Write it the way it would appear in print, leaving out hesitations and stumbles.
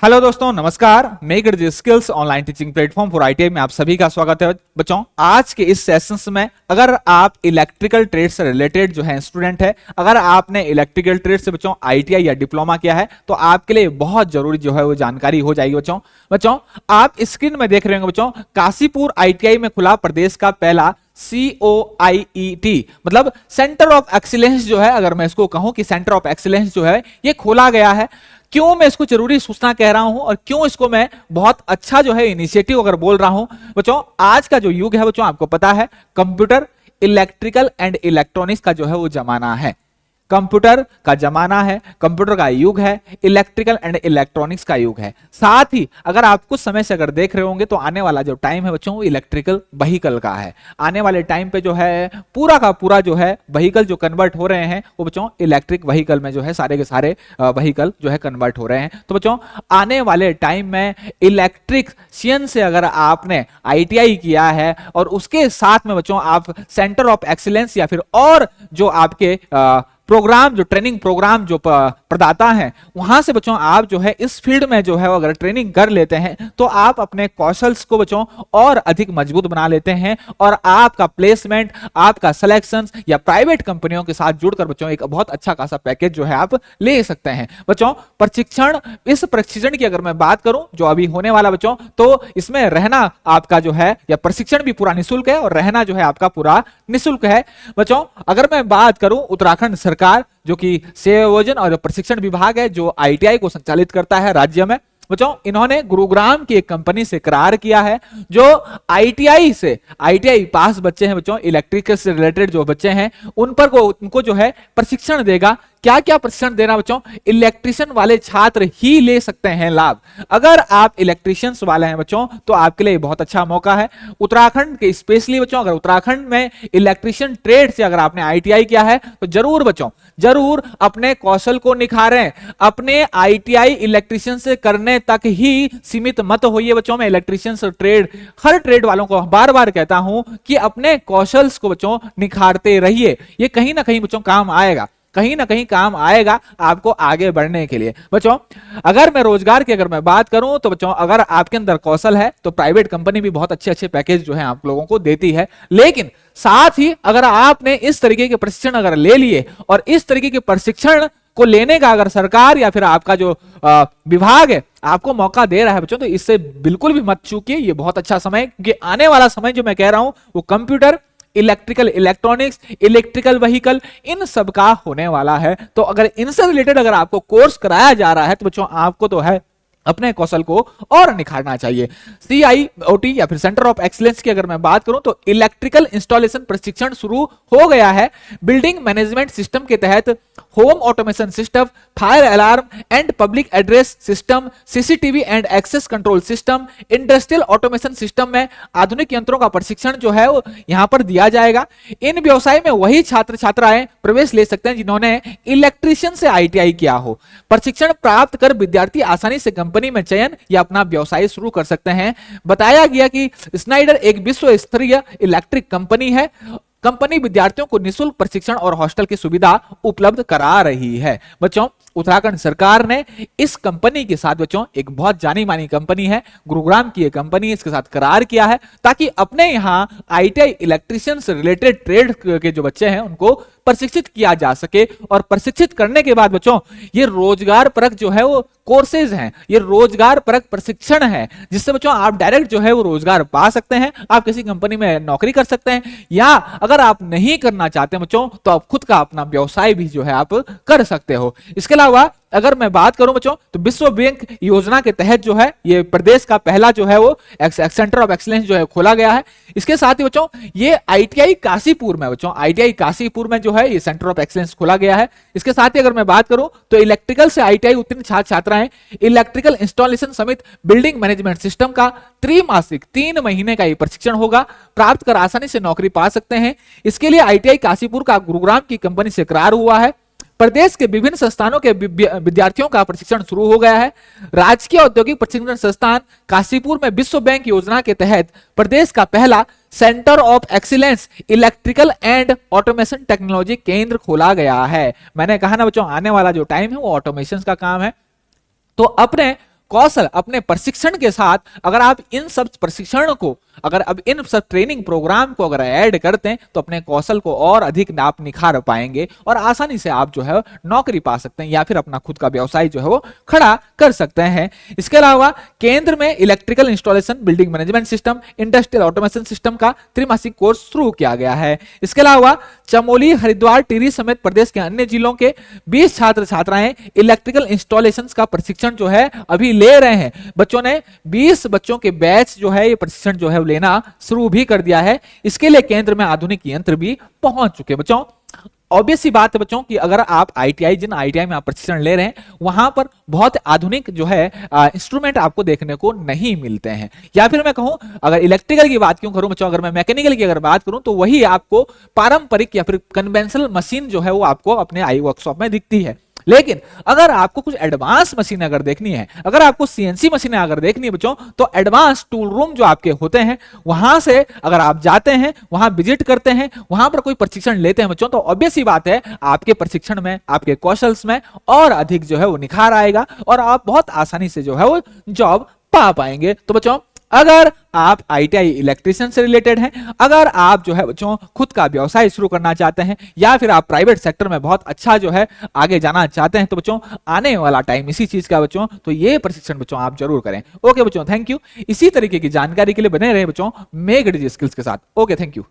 Hello दोस्तों, नमस्कार। Make it skills online teaching platform for ITI में आप सभी का स्वागत है। बच्चों, आज के इस सेशंस में अगर आप इलेक्ट्रिकल ट्रेड से रिलेटेड जो है स्टूडेंट है, अगर आपने इलेक्ट्रिकल ट्रेड से बच्चों आईटीआई या डिप्लोमा किया है तो आपके लिए बहुत जरूरी जो है वो जानकारी हो जाएगी। बच्चों आप स्क्रीन में देख रहे होंगे बच्चों, काशीपुर आईटीआई में खुला प्रदेश का पहला COIET मतलब सेंटर ऑफ एक्सीलेंस जो है, अगर मैं इसको कहूं कि सेंटर ऑफ एक्सीलेंस जो है ये खोला गया है। क्यों मैं इसको जरूरी सूचना कह रहा हूं और क्यों इसको मैं बहुत अच्छा जो है इनिशिएटिव अगर बोल रहा हूं बच्चों, आज का जो युग है बच्चों आपको पता है, कंप्यूटर, इलेक्ट्रिकल एंड इलेक्ट्रॉनिक्स का जो है वो जमाना है। कंप्यूटर का जमाना है, कंप्यूटर का युग है, इलेक्ट्रिकल एंड इलेक्ट्रॉनिक्स का युग है। साथ ही अगर आप कुछ समय से अगर देख रहे होंगे तो आने वाला जो टाइम है बच्चों वो इलेक्ट्रिकल व्हीकल का है। आने वाले टाइम पे जो है पूरा का पूरा जो है व्हीकल जो कन्वर्ट हो रहे हैं वो बच्चों इलेक्ट्रिक व्हीकल में जो है सारे के सारे व्हीकल जो है कन्वर्ट हो रहे हैं। तो बच्चों आने वाले टाइम में इलेक्ट्रिशियन से अगर आपने आईटीआई किया है और उसके साथ में बच्चों आप सेंटर ऑफ एक्सीलेंस या फिर और जो आपके प्रोग्राम, जो ट्रेनिंग प्रोग्राम जो प्रदाता हैं वहां से बच्चों आप जो है इस फील्ड में जो है अगर ट्रेनिंग कर लेते हैं तो आप अपने कौशल्स को बच्चों और अधिक मजबूत बना लेते हैं और आपका प्लेसमेंट, आपका सिलेक्शन या प्राइवेट कंपनियों के साथ जुड़कर बच्चों एक बहुत अच्छा खासा पैकेज जो है आप ले सकते हैं। बच्चों प्रशिक्षण, इस प्रशिक्षण की अगर मैं बात करूं जो अभी होने वाला बच्चों, तो इसमें रहना आपका जो है या प्रशिक्षण भी पूरा निःशुल्क है और रहना जो है आपका पूरा निःशुल्क है। बच्चों अगर मैं बात करूं उत्तराखंड सरकार जो कि सेवा योजन और प्रशिक्षण विभाग है जो आईटीआई को संचालित करता है राज्य में, बच्चों इन्होंने गुरुग्राम की एक कंपनी से करार किया है जो आईटीआई पास बच्चे हैं बच्चों, इलेक्ट्रिकल से रिलेटेड जो बच्चे हैं उनको जो है प्रशिक्षण देगा। क्या क्या प्रशिक्षण देना बच्चों, इलेक्ट्रिशियन वाले छात्र ही ले सकते हैं लाभ। अगर आप इलेक्ट्रिशियंस वाले हैं बच्चों तो आपके लिए बहुत अच्छा मौका है। उत्तराखंड के स्पेशली बच्चों, अगर उत्तराखंड में इलेक्ट्रिशियन ट्रेड से अगर आपने आईटीआई किया है तो जरूर बच्चों जरूर अपने कौशल को निखारें। अपने आईटीआई इलेक्ट्रिशियन से करने तक ही सीमित मत होइए बच्चों। मैं इलेक्ट्रिशियन से हर ट्रेड वालों को बार बार कहता हूं कि अपने कौशल्स को बच्चों निखारते रहिए। ये कहीं ना कहीं बच्चों काम आएगा, कहीं ना कहीं काम आएगा आपको आगे बढ़ने के लिए। बच्चों अगर मैं रोजगार की अगर मैं बात करूं तो बच्चों अगर आपके अंदर कौशल है तो प्राइवेट कंपनी भी बहुत अच्छे अच्छे पैकेज जो है आप लोगों को देती है। लेकिन साथ ही अगर आपने इस तरीके के प्रशिक्षण अगर ले लिए और इस तरीके के प्रशिक्षण को लेने का अगर सरकार या फिर आपका जो विभाग है आपको मौका दे रहा है बच्चों, तो इससे बिल्कुल भी मत चूकिए। ये बहुत अच्छा समय है क्योंकि आने वाला समय जो मैं कह रहा हूं वो computer, electrical, electronics, electrical vehicle in सब का होने वाला है। तो अगर इनसे रिलेटेड अगर आपको कोर्स कराया जा रहा है तो बच्चों आपको तो है अपने कौशल को और निखारना चाहिए। CIOT या फिर सेंटर ऑफ एक्सीलेंस की अगर मैं बात करूं तो इलेक्ट्रिकल इंस्टॉलेशन प्रशिक्षण शुरू हो गया है। बिल्डिंग मैनेजमेंट सिस्टम के तहत home automation system, fire alarm and public address system, CCTV and access control system, industrial automation system में आधुनिक यंत्रों का प्रशिक्षण जो है वो यहां पर दिया जाएगा। इन व्यवसाय में वही छात्र छात्राएं प्रवेश ले सकते हैं जिन्होंने इलेक्ट्रिशियन से आईटीआई किया हो। प्रशिक्षण प्राप्त कर विद्यार्थी आसानी से कंपनी में चयन या अपना व्यवसाय शुरू कर सकते हैं। बताया गया कि स्नाइडर एक विश्व स्तरीय इलेक्ट्रिक कंपनी है। कंपनी विद्यार्थियों को निःशुल्क प्रशिक्षण और हॉस्टल की सुविधा उपलब्ध करा रही है। बच्चों उत्तराखंड सरकार ने इस कंपनी के साथ बच्चों, एक बहुत जानी मानी कंपनी है, गुरुग्राम की एक कंपनी, इसके साथ करार किया है ताकि अपने यहाँ आईटीआई इलेक्ट्रिशियन से रिलेटेड ट्रेड के जो बच्चे हैं उनको प्रशिक्षित किया जा सके। और प्रशिक्षित करने के बाद बच्चों ये रोजगार परक जो है वो कोर्सेज हैं, ये रोजगार परक प्रशिक्षण है जिससे बच्चों आप डायरेक्ट जो है वो रोजगार पा सकते हैं। आप किसी कंपनी में नौकरी कर सकते हैं या अगर आप नहीं करना चाहते बच्चों तो आप खुद का अपना व्यवसाय भी जो है आप कर सकते हो। इसके अलावा अगर मैं बात करूं बच्चों तो विश्व बैंक योजना के तहत जो है ये प्रदेश का पहला जो है वो सेंटर ऑफ एक्सीलेंस जो है खोला गया है। इसके साथ ही बच्चों ये आईटीआई काशीपुर में बच्चों, आईटीआई काशीपुर में जो है ये सेंटर ऑफ एक्सीलेंस खोला गया है। इसके साथ ही अगर मैं बात करूं तो इलेक्ट्रिकल से आईटीआई उत्तीर्ण छात्र छात्राएं इलेक्ट्रिकल इंस्टॉलेशन समेत बिल्डिंग मैनेजमेंट सिस्टम का त्रैमासिक 3 महीने का ये प्रशिक्षण होगा, प्राप्त कर आसानी से नौकरी पा सकते हैं। इसके लिए आईटीआई काशीपुर का गुरुग्राम की कंपनी से करार हुआ है। प्रदेश के विभिन्न संस्थानों के विद्यार्थियों का प्रशिक्षण शुरू हो गया है। राजकीय औद्योगिक प्रशिक्षण संस्थान काशीपुर में विश्व बैंक योजना के तहत प्रदेश का पहला centre of excellence electrical and automation technology केंद्र खोला गया है। मैंने कहा ना बच्चों, आने वाला जो टाइम है वो ऑटोमेशन का काम है। तो अपने कौशल, अपने प्रशिक्षण के साथ अगर आप इन सब प्रशिक्षण को, अगर अब इन सब ट्रेनिंग प्रोग्राम को अगर ऐड करते हैं तो अपने कौशल को और अधिक आप निखार पाएंगे और आसानी से आप जो है नौकरी पा सकते हैं या फिर अपना खुद का व्यवसाय जो है वो खड़ा कर सकते हैं। इसके अलावा केंद्र में electrical installation, building management system, industrial automation system का त्रिमासिक कोर्स शुरू किया गया है। इसके अलावा चमोली, हरिद्वार, टिहरी समेत प्रदेश के अन्य जिलों के 20 छात्र छात्राएं इलेक्ट्रिकल इंस्टॉलेशन का प्रशिक्षण जो है अभी ले रहे हैं। बच्चों ने 20 बच्चों के बैच जो है ये प्रशिक्षण जो है लेना शुरू भी कर दिया है। इसके लिए केंद्र में आधुनिक यंत्र भी पहुंच चुके हैं। बच्चों ऑब्वियस सी बात है बच्चों कि अगर आप आईटीआई, जिन आईटीआई में आप प्रशिक्षण ले रहे हैं वहां पर बहुत आधुनिक जो है इंस्ट्रूमेंट आपको देखने को नहीं मिलते हैं। या फिर मैं कहूं अगर इलेक्ट्रिकल की बात क्यों करूं बच्चों, अगर मैं मैकेनिकल की अगर बात करूं तो वही आपको पारंपरिक या फिर कन्वेंशनल मशीन जो है वो आपको अपने आई वर्कशॉप में दिखती है। लेकिन अगर आपको कुछ एडवांस मशीन अगर देखनी है, अगर आपको सीएनसी मशीनें अगर देखनी है बच्चों, तो एडवांस टूल रूम जो आपके होते हैं वहां से अगर आप जाते हैं, वहां विजिट करते हैं, वहां पर कोई प्रशिक्षण लेते हैं बच्चों, तो ऑब्वियस ही बात है आपके प्रशिक्षण में, आपके कौशल्स में और अधिक जो है वो निखार आएगा और आप बहुत आसानी से जो है वो जॉब पा पाएंगे। तो बच्चों अगर आप आईटीआई इलेक्ट्रिशियन से रिलेटेड हैं, अगर आप जो है बच्चों खुद का व्यवसाय शुरू करना चाहते हैं या फिर आप प्राइवेट सेक्टर में बहुत अच्छा जो है आगे जाना चाहते हैं, तो बच्चों आने वाला टाइम इसी चीज का बच्चों, तो ये प्रशिक्षण बच्चों आप जरूर करें। ओके बच्चों, थैंक यू। इसी तरीके की जानकारी के लिए बने रहे बच्चों मेक डिजिटल स्किल्स के साथ। Okay, thank you.